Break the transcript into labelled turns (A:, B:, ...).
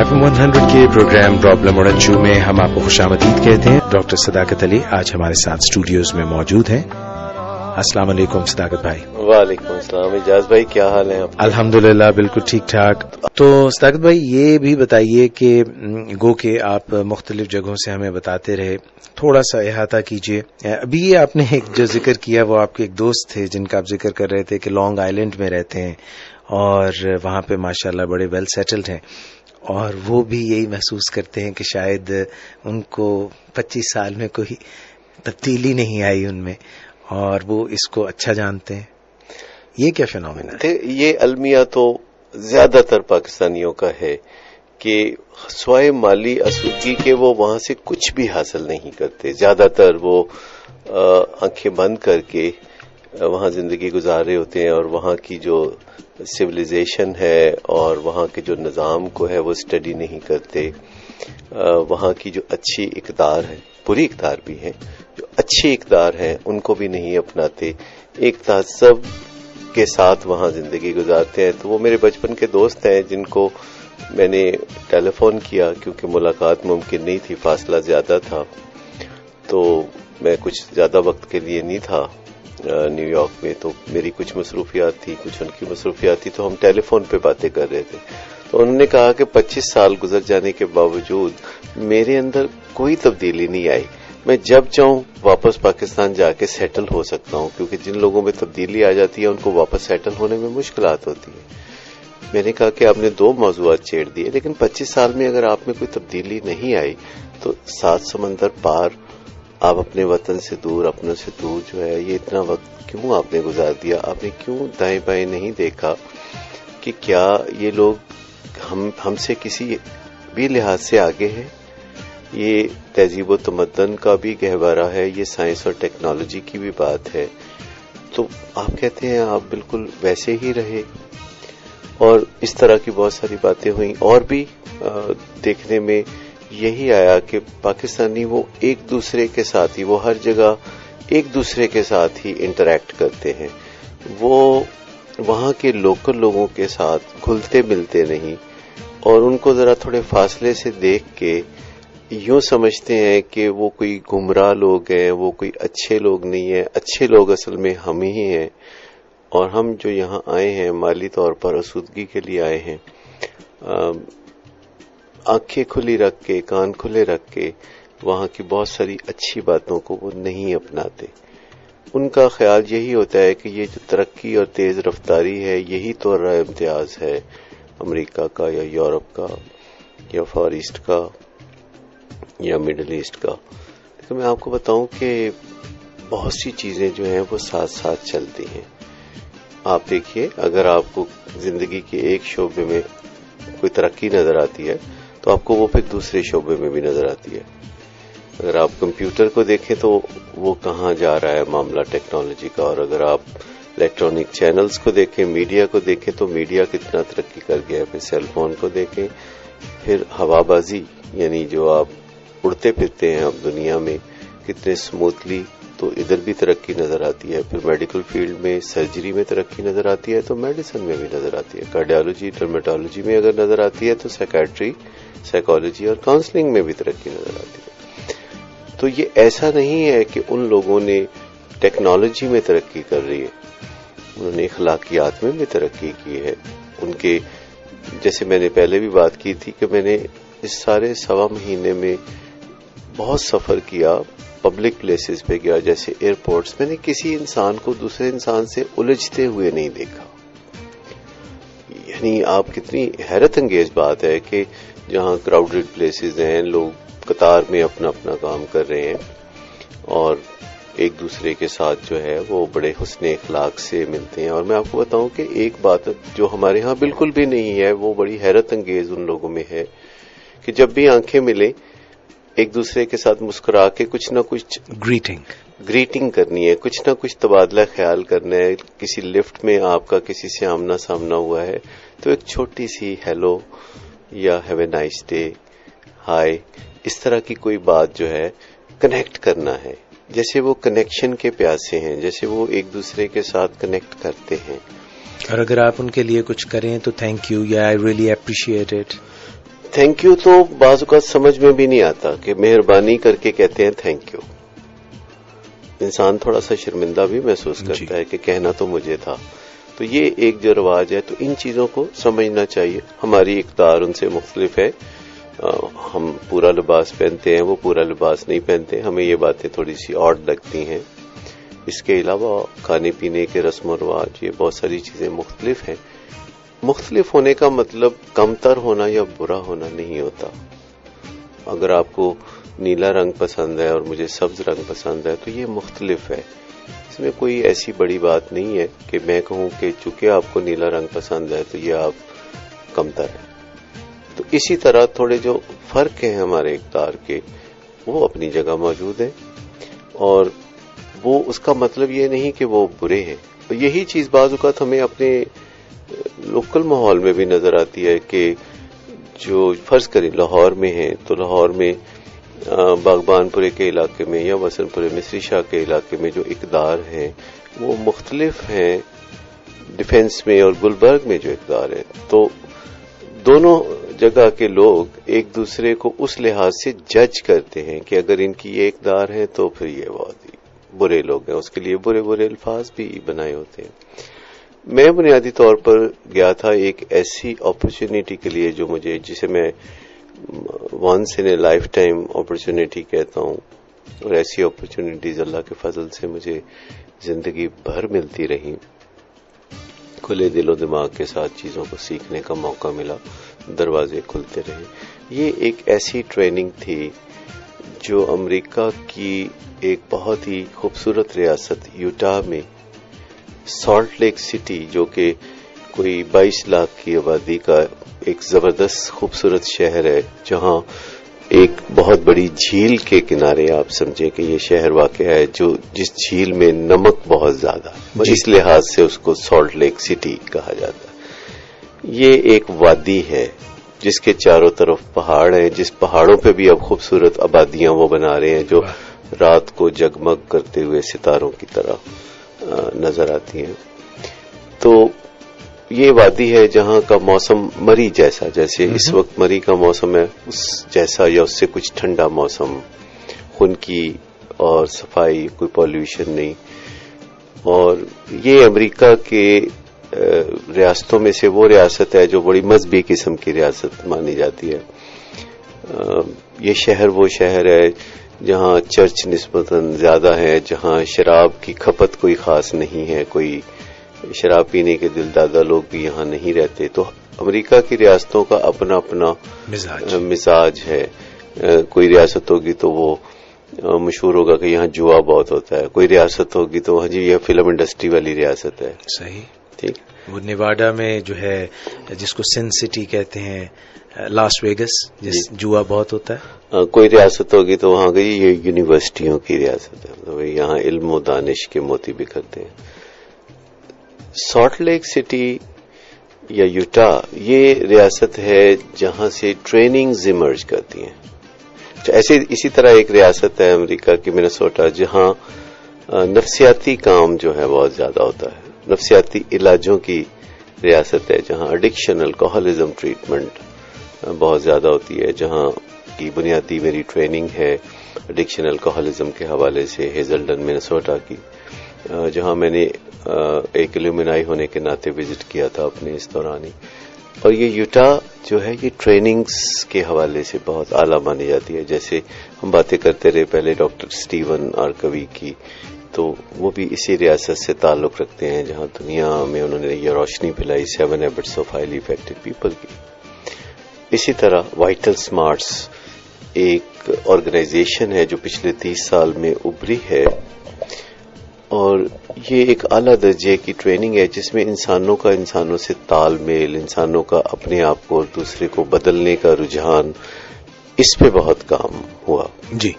A: FM 100 کے programme problem اڑنچو میں ہم آپ کو خوش آمدید کہتے ہیں. ڈاکٹر صداقت علی آج ہمارے ساتھ اسٹوڈیوز میں موجود ہیں. السلام علیکم صداقت بھائی.
B: وعلیکم السلام. اجاز بھائی کیا حال ہے آپ؟
A: الحمدللہ بالکل ٹھیک ٹھاک. تو صداقت بھائی یہ بھی بتائیے کہ گو کہ آپ مختلف جگہوں سے ہمیں بتاتے رہے, تھوڑا سا احاطہ کیجئے. ابھی یہ آپ نے ایک جو ذکر کیا وہ آپ کے ایک دوست تھے جن کا آپ ذکر کر رہے تھے کہ لانگ آئیلینڈ میں رہتے ہیں اور وہاں پہ ماشاءاللہ بڑے ویل سیٹلڈ ہیں, اور وہ بھی یہی محسوس کرتے ہیں کہ شاید ان کو 25 سال میں کوئی تبدیلی نہیں آئی ان میں, اور وہ اس کو اچھا جانتے ہیں. یہ کیا فینومینا ہے؟
B: یہ المیہ تو زیادہ تر پاکستانیوں کا ہے کہ سوائے مالی آسودگی کے وہ وہاں سے کچھ بھی حاصل نہیں کرتے. زیادہ تر وہ آنکھیں بند کر کے وہاں زندگی گزار رہے ہوتے ہیں, اور وہاں کی جو سویلائزیشن ہے اور وہاں کے جو نظام کو ہے وہ اسٹڈی نہیں کرتے. وہاں کی جو اچھی اقدار ہے, بری اقدار بھی ہیں, جو اچھی اقدار ہیں ان کو بھی نہیں اپناتے, ایک تعصب کے ساتھ وہاں زندگی گزارتے ہیں. تو وہ میرے بچپن کے دوست ہیں جن کو میں نے ٹیلی فون کیا کیونکہ ملاقات ممکن نہیں تھی, فاصلہ زیادہ تھا, تو میں کچھ زیادہ وقت کے لیے نہیں تھا نیو یارک میں, تو میری کچھ مصروفیات تھی, کچھ ان کی مصروفیات تھی, تو ہم ٹیلی فون پہ باتیں کر رہے تھے. تو انہوں نے کہا کہ 25 سال گزر جانے کے باوجود میرے اندر کوئی تبدیلی نہیں آئی. میں جب چاہوں واپس پاکستان جا کے سیٹل ہو سکتا ہوں, کیونکہ جن لوگوں میں تبدیلی آ جاتی ہے ان کو واپس سیٹل ہونے میں مشکلات ہوتی ہیں. میں نے کہا کہ آپ نے 2 موضوعات چھیڑ دیے, لیکن 25 سال میں اگر آپ میں کوئی تبدیلی نہیں آئی تو 7 سمندر پار آپ اپنے وطن سے دور, اپنوں سے دور جو ہے, یہ اتنا وقت کیوں آپ نے گزار دیا؟ آپ نے کیوں دائیں بائیں نہیں دیکھا کہ کیا یہ لوگ ہم سے کسی بھی لحاظ سے آگے ہیں؟ یہ تہذیب و تمدن کا بھی گہوارہ ہے, یہ سائنس اور ٹیکنالوجی کی بھی بات ہے. تو آپ کہتے ہیں آپ بالکل ویسے ہی رہے, اور اس طرح کی بہت ساری باتیں ہوئیں. اور بھی دیکھنے میں یہی آیا کہ پاکستانی وہ ایک دوسرے کے ساتھ ہی, وہ ہر جگہ ایک دوسرے کے ساتھ ہی انٹریکٹ کرتے ہیں, وہ وہاں کے لوکل لوگوں کے ساتھ گھلتے ملتے نہیں, اور ان کو ذرا تھوڑے فاصلے سے دیکھ کے یوں سمجھتے ہیں کہ وہ کوئی گمراہ لوگ ہیں, وہ کوئی اچھے لوگ نہیں ہیں. اچھے لوگ اصل میں ہم ہی ہیں, اور ہم جو یہاں آئے ہیں مالی طور پر آسودگی کے لیے آئے ہیں, آنکھیں کھلی رکھ کے, کان کھلے رکھ کے وہاں کی بہت ساری اچھی باتوں کو وہ نہیں اپناتے. ان کا خیال یہی ہوتا ہے کہ یہ جو ترقی اور تیز رفتاری ہے یہی تو راہ امتیاز ہے امریکہ کا یا یورپ کا یا فار ایسٹ کا یا مڈل ایسٹ کا. لیکن میں آپ کو بتاؤں کہ بہت سی چیزیں جو ہیں وہ ساتھ ساتھ چلتی ہیں. آپ دیکھیے, اگر آپ کو زندگی کے ایک شعبے میں کوئی ترقی نظر آتی ہے تو آپ کو وہ پھر دوسرے شعبے میں بھی نظر آتی ہے. اگر آپ کمپیوٹر کو دیکھیں تو وہ کہاں جا رہا ہے معاملہ ٹیکنالوجی کا, اور اگر آپ الیکٹرانک چینلز کو دیکھیں, میڈیا کو دیکھیں تو میڈیا کتنا ترقی کر گیا ہے. پھر سیل فون کو دیکھیں, پھر ہوا بازی یعنی جو آپ اڑتے پھرتے ہیں اب دنیا میں کتنے سموتھلی, تو ادھر بھی ترقی نظر آتی ہے. پھر میڈیکل فیلڈ میں سرجری میں ترقی نظر آتی ہے تو میڈیسن میں بھی نظر آتی ہے. کارڈیالوجی ڈرمیٹالوجی میں اگر نظر آتی ہے تو سائیکیٹری, سائیکالوجی اور کاؤنسلنگ میں بھی ترقی نظر آتی ہے. تو یہ ایسا نہیں ہے کہ ان لوگوں نے ٹیکنالوجی میں ترقی کر رہی ہے, انہوں نے اخلاقیات میں بھی ترقی کی ہے. ان کے جیسے میں نے پہلے بھی بات کی تھی کہ میں نے اس سارے 1.25 مہینے میں بہت سفر کیا, پبلک پلیسز پہ گیا جیسے ایئرپورٹس. میں نے کسی انسان کو دوسرے انسان سے الجھتے ہوئے نہیں دیکھا. یعنی آپ کتنی حیرت انگیز بات ہے کہ جہاں کراؤڈڈ پلیسز ہیں, لوگ قطار میں اپنا اپنا کام کر رہے ہیں اور ایک دوسرے کے ساتھ جو ہے وہ بڑے حسن اخلاق سے ملتے ہیں. اور میں آپ کو بتاؤں کہ ایک بات جو ہمارے ہاں بالکل بھی نہیں ہے, وہ بڑی حیرت انگیز ان لوگوں میں ہے کہ جب بھی آنکھیں ملیں ایک دوسرے کے ساتھ مسکرا کے کچھ نہ کچھ گریٹنگ کرنی ہے, کچھ نہ کچھ تبادلہ خیال کرنا ہے. کسی لفٹ میں آپ کا کسی سے آمنا سامنا ہوا ہے تو ایک چھوٹی سی ہیلو یا ہیو اے نائس ڈے, ہائے, اس طرح کی کوئی بات جو ہے کنیکٹ کرنا ہے. جیسے وہ کنیکشن کے پیاسے ہیں, جیسے وہ ایک دوسرے کے ساتھ کنیکٹ کرتے ہیں.
A: اور اگر آپ ان کے لیے کچھ کریں تو تھینک یو یا I really appreciate it.
B: Thank you تو بعض اوقات سمجھ میں بھی نہیں آتا کہ مہربانی کر کے کہتے ہیں تھینک یو. انسان تھوڑا سا شرمندہ بھی محسوس کرتا ہے کہ کہنا تو مجھے تھا. تو یہ ایک جو رواج ہے تو ان چیزوں کو سمجھنا چاہیے. ہماری اقدار ان سے مختلف ہے. ہم پورا لباس پہنتے ہیں، وہ پورا لباس نہیں پہنتے. ہمیں یہ باتیں تھوڑی سی آڈ لگتی ہیں. اس کے علاوہ کھانے پینے کے رسم و رواج، یہ بہت ساری چیزیں مختلف ہیں. مختلف ہونے کا مطلب کمتر ہونا یا برا ہونا نہیں ہوتا. اگر آپ کو نیلا رنگ پسند ہے اور مجھے سبز رنگ پسند ہے تو یہ مختلف ہے. اس میں کوئی ایسی بڑی بات نہیں ہے کہ میں کہوں کہ چونکہ آپ کو نیلا رنگ پسند ہے تو یہ آپ کمتر ہیں. تو اسی طرح تھوڑے جو فرق ہیں ہمارے اقدار کے وہ اپنی جگہ موجود ہیں، اور وہ اس کا مطلب یہ نہیں کہ وہ برے ہیں. تو یہی چیز بعض اوقات ہمیں اپنے لوکل ماحول میں بھی نظر آتی ہے کہ جو فرض کریں لاہور میں ہیں تو لاہور میں باغبان پورے کے علاقے میں یا وسن پورے مصری شاہ کے علاقے میں جو اقدار ہیں وہ مختلف ہیں ڈیفنس میں، اور گلبرگ میں جو اقدار ہیں. تو دونوں جگہ کے لوگ ایک دوسرے کو اس لحاظ سے جج کرتے ہیں کہ اگر ان کی یہ اقدار ہیں تو پھر یہ بہت ہی برے لوگ ہیں. اس کے لیے برے برے الفاظ بھی بنائے ہوتے ہیں. میں بنیادی طور پر گیا تھا ایک ایسی اپرچونٹی کے لیے جو مجھے، جسے میں once in a life time opportunity کہتا ہوں، اور ایسی اپرچونٹیز اللہ کے فضل سے مجھے زندگی بھر ملتی رہی. کھلے دل و دماغ کے ساتھ چیزوں کو سیکھنے کا موقع ملا، دروازے کھلتے رہے. یہ ایک ایسی ٹریننگ تھی جو امریکہ کی ایک بہت ہی خوبصورت ریاست یوٹا میں سالٹ لیک سٹی، جو کہ کوئی 22 لاکھ کی آبادی کا ایک زبردست خوبصورت شہر ہے، جہاں ایک بہت بڑی جھیل کے کنارے آپ سمجھیں کہ یہ شہر واقع ہے، جس جھیل میں نمک بہت زیادہ ہے، اس لحاظ سے اس کو سالٹ لیک سٹی کہا جاتا ہے. یہ ایک وادی ہے جس کے چاروں طرف پہاڑ ہیں، جس پہاڑوں پہ بھی اب خوبصورت آبادیاں وہ بنا رہے ہیں جو رات کو جگمگ کرتے ہوئے ستاروں کی طرح نظر آتی ہیں. تو یہ وادی ہے جہاں کا موسم مری جیسا، جیسے اس وقت مری کا موسم ہے اس جیسا یا اس سے کچھ ٹھنڈا موسم، خنکی اور صفائی، کوئی پولیوشن نہیں. اور یہ امریکہ کے ریاستوں میں سے وہ ریاست ہے جو بڑی مذہبی قسم کی ریاست مانی جاتی ہے. یہ شہر وہ شہر ہے جہاں چرچ نسبتاً زیادہ ہے، جہاں شراب کی کھپت کوئی خاص نہیں ہے، کوئی شراب پینے کے دل دادا لوگ بھی یہاں نہیں رہتے. تو امریکہ کی ریاستوں کا اپنا اپنا مزاج ہے. کوئی ریاست ہوگی تو وہ مشہور ہوگا کہ یہاں جوا بہت ہوتا ہے، کوئی ریاست ہوگی تو ہاں جی یہ فلم انڈسٹری والی ریاست ہے.
A: صحیح.
B: ٹھیک.
A: وہ نیواڈا میں جو ہے جس کو سن سٹی کہتے ہیں، لاس ویگس، جس جوا بہت ہوتا ہے.
B: کوئی ریاست ہوگی تو وہاں گئی یہ یونیورسٹیوں کی ریاست ہے، یہاں علم و دانش کے موتی بکھرتے ہیں. سالٹ لیک سٹی یا یوٹا یہ ریاست ہے جہاں سے ٹریننگز ایمرج کرتی ہیں. اسی طرح ایک ریاست ہے امریکہ کی منیسوٹا، جہاں نفسیاتی کام جو ہے بہت زیادہ ہوتا ہے. نفسیاتی علاجوں کی ریاست ہے جہاں ایڈکشن، الکوہلزم ٹریٹمنٹ بہت زیادہ ہوتی ہے، جہاں کی بنیادی میری ٹریننگ ہے ایڈکشن الکوہلزم کے حوالے سے ہیزلڈن منیسوٹا کی، جہاں میں نے ایک الومنائی ہونے کے ناطے وزٹ کیا تھا اپنے اس دوران ہی. اور یہ یوٹا جو ہے یہ ٹریننگز کے حوالے سے بہت اعلیٰ مانی جاتی ہے. جیسے ہم باتیں کرتے رہے پہلے ڈاکٹر اسٹیون آرکوی کی، تو وہ بھی اسی ریاست سے تعلق رکھتے ہیں جہاں دنیا میں انہوں نے یہ روشنی پھیلائی 7 habits of highly affected people کی. اسی طرح وائٹل سمارٹس ایک آرگنائزیشن ہے جو پچھلے 30 سال میں ابھری ہے، اور یہ ایک اعلیٰ درجے کی ٹریننگ ہے جس میں انسانوں کا انسانوں سے تال میل، انسانوں کا اپنے آپ کو اور دوسرے کو بدلنے کا رجحان، اس پہ بہت کام ہوا.
A: جی.